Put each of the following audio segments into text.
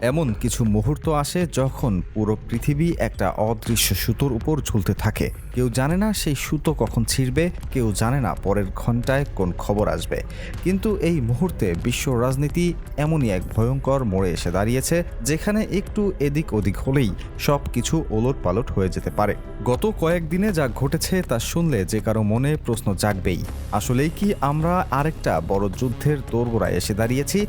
এমন কিছু মুহূর্ত আসে যখন পুরো পৃথিবী একটা অদৃশ্য সুতোর উপর ঝুলতে থাকে। কেউ জানে না সেই সুতো কখন ছিঁড়বে, কেউ জানে না পরের ঘন্টায় কোন খবর আসবে। কিন্তু এই মুহূর্তে বিশ্ব রাজনীতি এমনই এক ভয়ঙ্কর মোড়ে এসে দাঁড়িয়েছে, যেখানে একটু এদিক ওদিক হলেই সব কিছু ওলটপালট হয়ে যেতে পারে। গত কয়েকদিনে যা ঘটেছে তা শুনলে যে কারো মনে প্রশ্ন জাগবেই। আসলেই কি আমরা আরেকটা বড় যুদ্ধের দোরগোড়ায় এসে দাঁড়িয়েছি,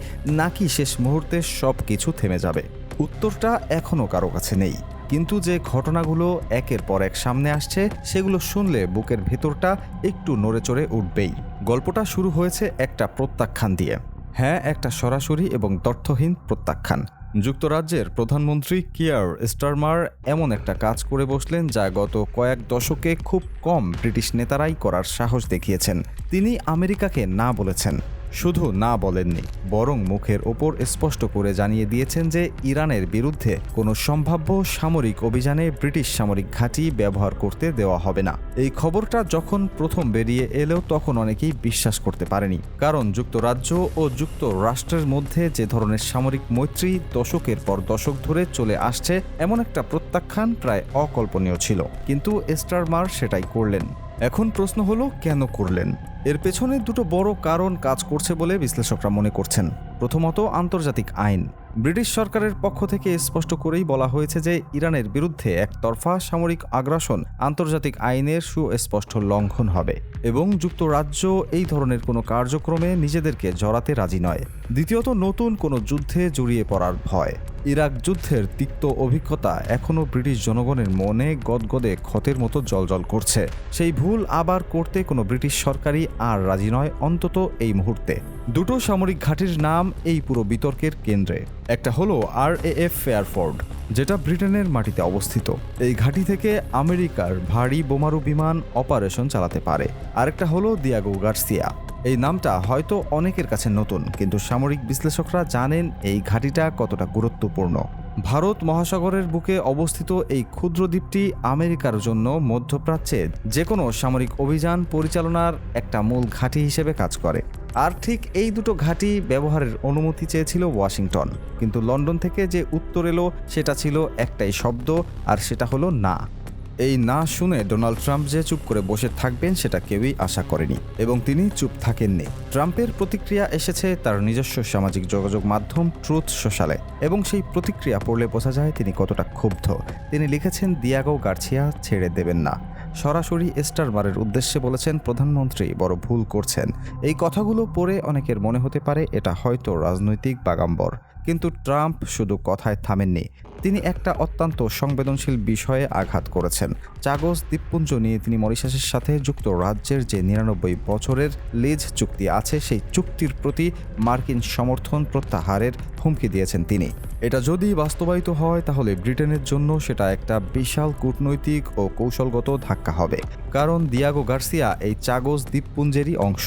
নাকি শেষ মুহূর্তে সব কিছু থেমে যাবে? উত্তরটা এখনও কারো কাছে নেই। কিন্তু যে ঘটনাগুলো একের পর এক সামনে আসছে, সেগুলো শুনলে বুকের ভেতরটা একটু নড়েচড়ে উঠবেই। গল্পটা শুরু হয়েছে একটা প্রত্যাখ্যান দিয়ে। হ্যাঁ, একটা সরাসরি এবং তথ্যহীন প্রত্যাখ্যান। যুক্তরাজ্যের প্রধানমন্ত্রী কিয়ার স্টারমার এমন একটা কাজ করে বসলেন যা গত কয়েক দশকে খুব কম ব্রিটিশ নেতারাই করার সাহস দেখিয়েছেন। তিনি আমেরিকাকে না বলেছেন, শুধু না বলেননি, বরং মুখের ওপর স্পষ্ট করে জানিয়ে দিয়েছেন যে ইরানের বিরুদ্ধে কোনো সম্ভাব্য সামরিক অভিযানে ব্রিটিশ সামরিক ঘাঁটি ব্যবহার করতে দেওয়া হবে না। এই খবরটা যখন প্রথম বেরিয়ে এলেও তখন অনেকেই বিশ্বাস করতে পারেনি, কারণ যুক্তরাজ্য ও যুক্তরাষ্ট্রের মধ্যে যে ধরনের সামরিক মৈত্রী দশকের পর দশক ধরে চলে আসছে, এমন একটা প্রত্যাখ্যান প্রায় অকল্পনীয় ছিল। কিন্তু স্টারমার সেটাই করলেন। এখন প্রশ্ন হলো, কেন করলেন? এর পেছনে দুটো বড় কারণ কাজ করছে বলে বিশ্লেষকরা মনে করছেন। প্রথমত, আন্তর্জাতিক আইন। ব্রিটিশ সরকারের পক্ষ থেকে স্পষ্ট করেই বলা হয়েছে যে ইরানের বিরুদ্ধে একতরফা সামরিক আগ্রাসন আন্তর্জাতিক আইনের সুস্পষ্ট লঙ্ঘন হবে, এবং যুক্তরাজ্য এই ধরনের কোনো কার্যক্রমে নিজেদেরকে জড়াতে রাজি নয়। দ্বিতীয়ত, নতুন কোনো যুদ্ধে জড়িয়ে পড়ার ভয়। ইরাক যুদ্ধের তিক্ত অভিজ্ঞতা এখনও ব্রিটিশ জনগণের মনে গদগদে ক্ষতের মতো জ্বলজ্বল করছে। সেই ভুল আবার করতে কোনো ব্রিটিশ সরকারই আর রাজি নয়, অন্তত এই মুহূর্তে। দুটো সামরিক ঘাঁটির নাম এই পুরো বিতর্কের কেন্দ্রে। একটা হলো RAF ফেয়ারফোর্ড, যেটা ব্রিটেনের মাটিতে অবস্থিত। এই ঘাঁটি থেকে আমেরিকার ভারী বোমারু বিমান অপারেশন চালাতে পারে। আরেকটা হলো দিয়াগো গার্সিয়া। এই নামটা হয়তো অনেকের কাছে নতুন, কিন্তু সামরিক বিশ্লেষকরা জানেন এই ঘাঁটিটা কতটা গুরুত্বপূর্ণ। ভারত মহাসাগরের বুকে অবস্থিত এই ক্ষুদ্র দ্বীপটি আমেরিকার জন্য মধ্যপ্রাচ্যে যে কোনো সামরিক অভিযান পরিচালনার একটা মূল ঘাঁটি হিসেবে কাজ করে। আর ঠিক এই দুটো ঘাঁটি ব্যবহারের অনুমতি চেয়েছিল ওয়াশিংটন, কিন্তু লন্ডন থেকে যে উত্তর এলো সেটা ছিল একটাই শব্দ, আর সেটা হলো না। এই না শুনে ডোনাল্ড ট্রাম্প যে চুপ করে বসে থাকবেন সেটা কেউই আশা করেনি, এবং তিনি চুপ থাকেননি। ট্রাম্পের প্রতিক্রিয়া এসেছে তার নিজস্ব সামাজিক যোগাযোগ মাধ্যম ট্রুথ সোশ্যালে, এবং সেই প্রতিক্রিয়া পড়লে বোঝা যায় তিনি কতটা ক্ষুব্ধ। তিনি লিখেছেন, দিয়াগো গার্সিয়া ছেড়ে দেবেন না। সরাসরি স্টারমারের উদ্দেশ্যে বলেছেন, প্রধানমন্ত্রী বড় ভুল করছেন। এই কথাগুলো পড়ে অনেকের মনে হতে পারে এটা হয়তো রাজনৈতিক বাগাম্বর, কিন্তু ট্রাম্প শুধু কথায় থামেননি। তিনি একটা অত্যন্ত সংবেদনশীল বিষয়ে আঘাত করেছেন। চাগোস দ্বীপপুঞ্জ নিয়ে তিনি মরিশাসের সাথে যুক্তরাজ্যের যে 99 বছরের লিজ চুক্তি আছে, সেই চুক্তির প্রতি মার্কিন সমর্থন প্রত্যাহারের হুমকি দিয়েছেন তিনি। এটা যদি বাস্তবায়িত হয় তাহলে ব্রিটেনের জন্য সেটা একটা বিশাল কূটনৈতিক ও কৌশলগত ধাক্কা হবে, কারণ দিয়াগো গার্সিয়া এই চাগোস দ্বীপপুঞ্জেরই অংশ,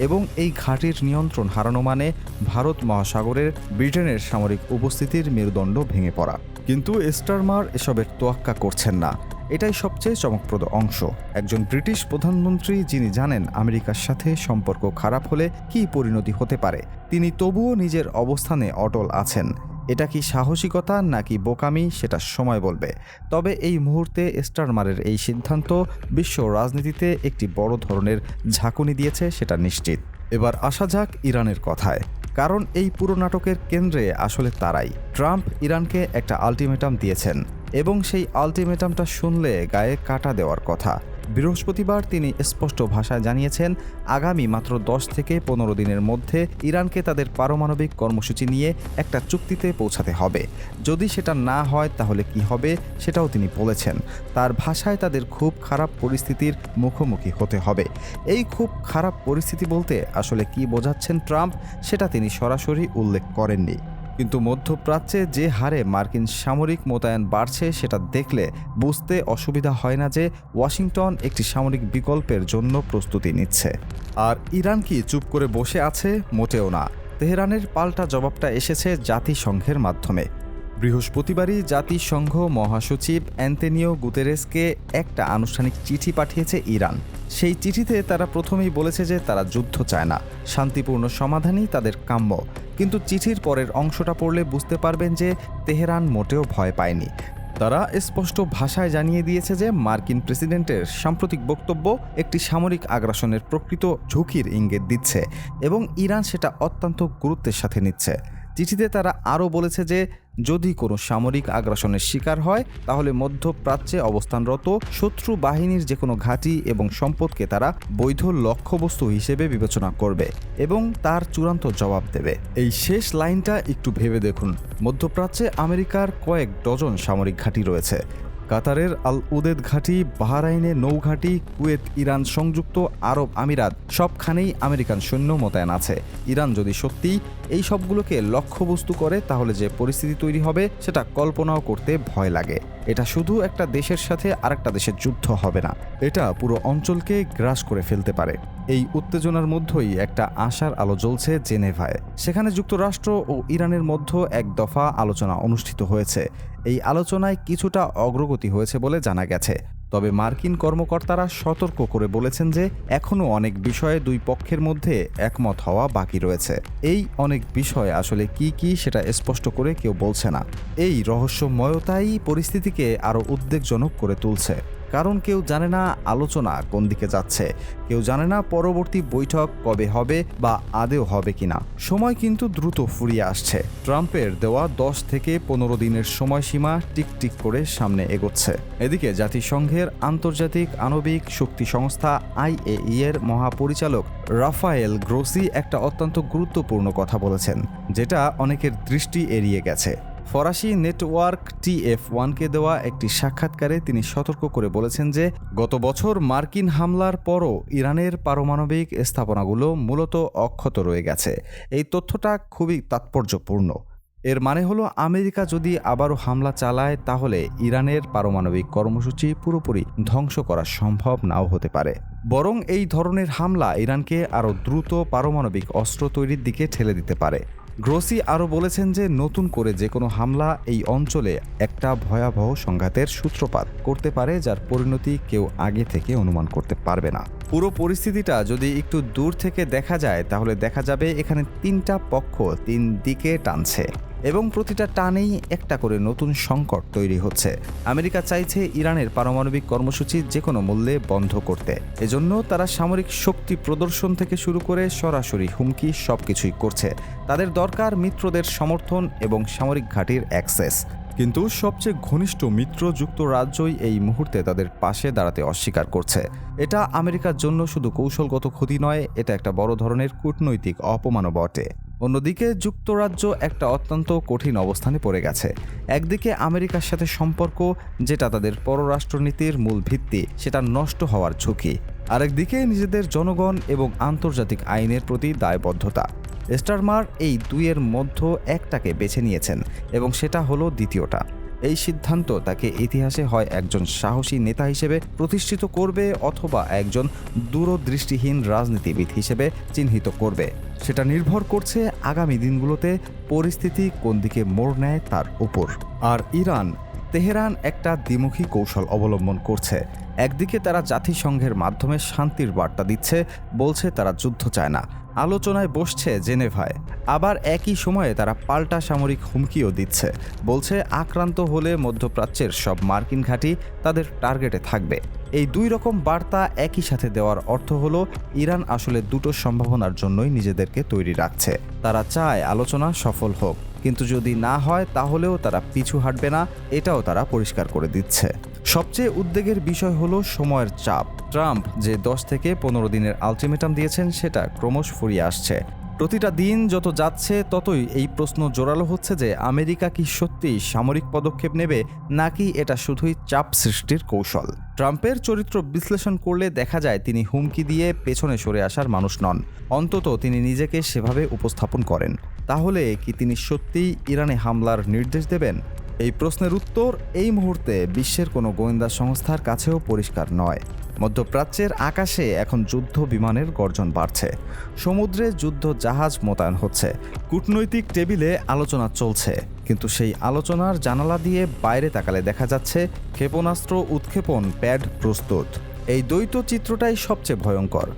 এবং এই ঘাঁটির নিয়ন্ত্রণ হারানো মানে ভারত মহাসাগরের ব্রিটেনের সামরিক উপস্থিতির মেরুদণ্ড ভেঙে পড়া। কিন্তু স্টারমার এসবের তোয়াক্কা করছেন না। এটাই সবচেয়ে চমকপ্রদ অংশ। একজন ব্রিটিশ প্রধানমন্ত্রী যিনি জানেন আমেরিকার সাথে সম্পর্ক খারাপ হলে কী পরিণতি হতে পারে, তিনি তবুও নিজের অবস্থানে অটল আছেন। এটা কি সাহসিকতা নাকি বোকামি, সেটা সময় বলবে। তবে এই মুহূর্তে স্টারমারের এই সিদ্ধান্ত বিশ্ব রাজনীতিতে একটি বড় ধরনের ঝাঁকুনি দিয়েছে, সেটা নিশ্চিত। এবার আসা যাক ইরানের কথায়, কারণ এই পুরো নাটকের কেন্দ্রে আসলে তারাই। ট্রাম্প ইরানকে একটা আলটিমেটাম দিয়েছেন, এবং সেই আলটিমেটামটা শুনলে গায়ে কাটা দেওয়ার কথা। বৃহস্পতিবার তিনি স্পষ্ট ভাষায় জানিয়েছেন, আগামী মাত্র 10 থেকে 15 দিনের মধ্যে ইরানকে তাদের পারমাণবিক কর্মসূচি নিয়ে একটা চুক্তিতে পৌঁছাতে হবে। যদি সেটা না হয় তাহলে কি হবে সেটাও তিনি বলেছেন। তার ভাষায় তাদের খুব খারাপ পরিস্থিতির মুখোমুখি হতে হবে। এই খুব খারাপ পরিস্থিতি বলতে আসলে কি বোঝাচ্ছেন ট্রাম্প, সেটা তিনি সরাসরি উল্লেখ করেননি। কিন্তু মধ্যপ্রাচ্যে যে হারে মার্কিন সামরিক মোতায়েন বাড়ছে সেটা দেখলে বুঝতে অসুবিধা হয় না যে ওয়াশিংটন একটি সামরিক বিকল্পের জন্য প্রস্তুতি নিচ্ছে। আর ইরান কি চুপ করে বসে আছে? মোটেও না। তেহরানের পাল্টা জবাবটা এসেছে জাতিসংঘের মাধ্যমে। বৃহস্পতিবারই জাতিসংঘ মহাসচিব অ্যান্তোনিও গুতেরেসকে একটা আনুষ্ঠানিক চিঠি পাঠিয়েছে ইরান। সেই চিঠিতে তারা প্রথমেই বলেছে যে তারা যুদ্ধ চায় না, শান্তিপূর্ণ সমাধানই তাদের কাম্য। কিন্তু চিঠির পরের অংশটা পড়লে বুঝতে পারবেন যে তেহরান মোটেও ভয় পায়নি। তারা স্পষ্ট ভাষায় জানিয়ে দিয়েছে যে মার্কিন প্রেসিডেন্টের সাম্প্রতিক বক্তব্য একটি সামরিক আগ্রাসনের প্রকৃত ঝুঁকির ইঙ্গিত দিচ্ছে এবং ইরান সেটা অত্যন্ত গুরুত্বের সাথে নিচ্ছে। চিঠিতে তারা আরও বলেছে যে যদি কোনো সামরিক আগ্রাসনের শিকার হয় তাহলে মধ্যপ্রাচ্যে অবস্থানরত শত্রু বাহিনীর যে কোনো ঘাঁটি এবং সম্পদকে তারা বৈধ লক্ষ্যবস্তু হিসেবে বিবেচনা করবে এবং তার চূড়ান্ত জবাব দেবে। এই শেষ লাইনটা একটু ভেবে দেখুন। মধ্যপ্রাচ্যে আমেরিকার কয়েক ডজন সামরিক ঘাঁটি রয়েছে। কাতারের আল উদেদ ঘাঁটি, বাহরাইনে নৌঘাঁটি, কুয়েত, ইরান, সংযুক্ত আরব আমিরাত সবখানেই আমেরিকান সৈন্য মোতায়েন আছে। ইরান যদি সত্যিই এই সবগুলোকে লক্ষ্যবস্তু করে তাহলে যে পরিস্থিতি তৈরি হবে সেটা কল্পনাও করতে ভয় লাগে। এটা শুধু একটা দেশের সাথে আরেকটা দেশের যুদ্ধ হবে না, এটা পুরো অঞ্চলকে গ্রাস করে ফেলতে পারে। এই উত্তেজনার মধ্যেই একটা আশার আলো জ্বলছে জেনেভায়। সেখানে যুক্তরাষ্ট্র ও ইরানের মধ্যে এক দফা আলোচনা অনুষ্ঠিত হয়েছে। এই আলোচনায় কিছুটা অগ্রগতি হয়েছে বলে জানা গেছে। তবে মার্কিন কর্মকর্তারা সতর্ক করে বলেছেন যে এখনও অনেক বিষয়ে দুই পক্ষের মধ্যে একমত হওয়া বাকি রয়েছে। এই অনেক বিষয় আসলে কি সেটা স্পষ্ট করে কেউ বলছে না। এই রহস্যময়তাই পরিস্থিতিকে আরও উদ্বেগজনক করে তুলছে, কারণ কেউ জানে না আলোচনা কোন দিকে যাচ্ছে, কেউ জানে না পরবর্তী বৈঠক কবে হবে বা আদেও হবে কিনা। সময় কিন্তু দ্রুত ফুরিয়ে আসছে। ট্রাম্পের দেওয়া 10 থেকে 15 দিনের সময়সীমা টিকটিক করে সামনে এগোচ্ছে। এদিকে জাতিসংঘের আন্তর্জাতিক আণবিক শক্তি সংস্থা IAEA এর মহাপরিচালক রাফায়েল গ্রোসি একটা অত্যন্ত গুরুত্বপূর্ণ কথা বলেছেন, যেটা অনেকের দৃষ্টি এড়িয়ে গেছে। ফরাসি নেটওয়ার্ক TF1-কে দেওয়া একটি সাক্ষাৎকারে তিনি সতর্ক করে বলেছেন যে গত বছর মার্কিন হামলার পরও ইরানের পারমাণবিক স্থাপনাগুলো মূলত অক্ষত রয়ে গেছে। এই তথ্যটা খুবই তাৎপর্যপূর্ণ। এর মানে হলো আমেরিকা যদি আবারও হামলা চালায় তাহলে ইরানের পারমাণবিক কর্মসূচি পুরোপুরি ধ্বংস করা সম্ভব নাও হতে পারে, বরং এই ধরনের হামলা ইরানকে আরও দ্রুত পারমাণবিক অস্ত্র তৈরির দিকে ঠেলে দিতে পারে। গ্রোসি আরও বলেছেন যে নতুন করে যে কোনো হামলা এই অঞ্চলে একটা ভয়াবহ সংঘাতের সূত্রপাত করতে পারে, যার পরিণতি কেউ আগে থেকে অনুমান করতে পারবে না। পুরো পরিস্থিতিটা যদি একটু দূর থেকে দেখা যায় তাহলে দেখা যাবে এখানে 3টা পক্ষ 3 দিকে টানছে এবং প্রতিটা টানেই একটা করে নতুন সংকট তৈরি হচ্ছে। আমেরিকা চাইছে ইরানের পারমাণবিক কর্মসূচি যে কোনো মূল্যে বন্ধ করতে। এজন্য তারা সামরিক শক্তি প্রদর্শন থেকে শুরু করে সরাসরি হুমকি সবকিছুই করছে। তাদের দরকার মিত্রদের সমর্থন এবং সামরিক ঘাঁটির অ্যাক্সেস। কিন্তু সবচেয়ে ঘনিষ্ঠ মিত্র যুক্তরাজ্যই এই মুহূর্তে তাদের পাশে দাঁড়াতে অস্বীকার করছে। এটা আমেরিকার জন্য শুধু কৌশলগত ক্ষতি নয়, এটা একটা বড় ধরনের কূটনৈতিক অপমানও বটে। অন্যদিকে যুক্তরাজ্য একটা অত্যন্ত কঠিন অবস্থানে পড়ে গেছে। একদিকে আমেরিকার সাথে সম্পর্ক, যেটা তাদের পররাষ্ট্রনীতির মূল ভিত্তি, সেটা নষ্ট হওয়ার ঝুঁকি। আরেকদিকে নিজেদের জনগণ এবং আন্তর্জাতিক আইনের প্রতি দায়বদ্ধতা। স্টারমার এই দুইয়ের মধ্যে একটাকে বেছে নিয়েছেন এবং সেটা হলো দ্বিতীয়টা। এই সিদ্ধান্ত তাকে ইতিহাসে হয় একজন সাহসী নেতা হিসেবে প্রতিষ্ঠিত করবে অথবা একজন দূরদৃষ্টিহীন রাজনীতিবিদ হিসেবে চিহ্নিত করবে। সেটা নির্ভর করছে আগামী দিনগুলোতে পরিস্থিতি কোন দিকে মোড় নেয় তার উপর। আর তেহরান একটা দ্বিমুখী কৌশল অবলম্বন করছে। একদিকে তারা জাতিসংঘের মাধ্যমে শান্তির বার্তা দিচ্ছে, বলছে তারা যুদ্ধ চায় না, আলোচনায় বসছে জেনেভায়। আবার একই সময়ে তারা পাল্টা সামরিক হুমকিও দিচ্ছে, বলছে আক্রান্ত হলে মধ্যপ্রাচ্যের সব মার্কিন ঘাঁটি তাদের টার্গেটে থাকবে। এই দুই রকম বার্তা একই সাথে দেওয়ার অর্থ হলো ইরান আসলে দুটো সম্ভাবনার জন্যই নিজেদেরকে তৈরি রাখছে। তারা চায় আলোচনা সফল হোক, কিন্তু যদি না হয় তাহলেও তারা পিছু হাঁটবে না, এটাও তারা পরিষ্কার করে দিচ্ছে। সবচেয়ে উদ্বেগের বিষয় হলো সময়ের চাপ। ট্রাম্প যে 10 থেকে 15 দিনের আলটিমেটাম দিয়েছেন সেটা ক্রমশ ফুরিয়ে আসছে। প্রতিটা দিন যত যাচ্ছে ততই এই প্রশ্ন জোরালো হচ্ছে যে আমেরিকা কি সত্যিই সামরিক পদক্ষেপ নেবে নাকি এটা শুধুই চাপ সৃষ্টির কৌশল। ট্রাম্পের চরিত্র বিশ্লেষণ করলে দেখা যায় তিনি হুমকি দিয়ে পেছনে সরে আসার মানুষ নন, অন্তত তিনি নিজেকে সেভাবে উপস্থাপন করেন। তাহলে কি তিনি সত্যিই ইরানে হামলার নির্দেশ দেবেন? এই প্রশ্নের উত্তর এই মুহূর্তে বিশ্বের কোনো গোয়েন্দা সংস্থার কাছেও পরিষ্কার নয়। মধ্যপ্রাচ্যের আকাশে এখন যুদ্ধ বিমানের গর্জন বাড়ছে, সমুদ্রে যুদ্ধ জাহাজ মোতায়েন হচ্ছে, কূটনৈতিক টেবিলে আলোচনা চলছে, কিন্তু সেই আলোচনার জানালা দিয়ে বাইরে তাকালে দেখা যাচ্ছে ক্ষেপণাস্ত্র উৎক্ষেপণ প্যাড প্রস্তুত। এই দ্বৈত চিত্রটাই সবচেয়ে ভয়ঙ্কর।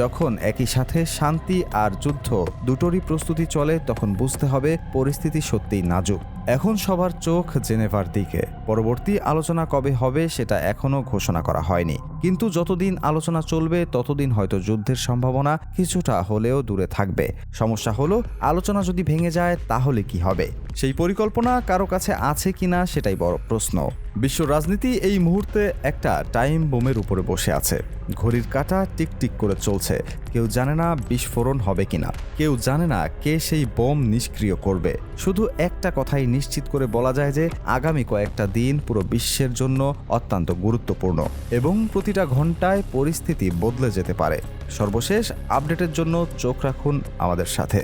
যখন একই সাথে শান্তি আর যুদ্ধ দুটোরই প্রস্তুতি চলে, তখন বুঝতে হবে পরিস্থিতি সত্যিই নাজুক। এখন সবার চোখ জেনেভার দিকে। পরবর্তী আলোচনা কবে হবে সেটা এখনও ঘোষণা করা হয়নি, কিন্তু যতদিন আলোচনা চলবে ততদিন হয়তো যুদ্ধের সম্ভাবনা কিছুটা হলেও দূরে থাকবে। সমস্যা হলো, আলোচনা যদি ভেঙে যায় তাহলে কি হবে? সেই পরিকল্পনা কারো কাছে আছে কিনা সেটাই বড় প্রশ্ন। বিশ্ব রাজনীতি এই মুহূর্তে একটা টাইম বোমের উপরে বসে আছে। ঘড়ির কাঁটা টিকটিক করে চলছে। কেউ জানে না বিস্ফোরণ হবে কিনা, কেউ জানে না কে সেই বোম নিষ্ক্রিয় করবে। শুধু একটা কথাই নিশ্চিত করে বলা যায় যে আগামী কয়েকটা দিন পুরো বিশ্বের জন্য অত্যন্ত গুরুত্বপূর্ণ এবং প্রতিটা ঘন্টায় পরিস্থিতি বদলে যেতে পারে। সর্বশেষ আপডেটের জন্য চোখ রাখুন আমাদের সাথে।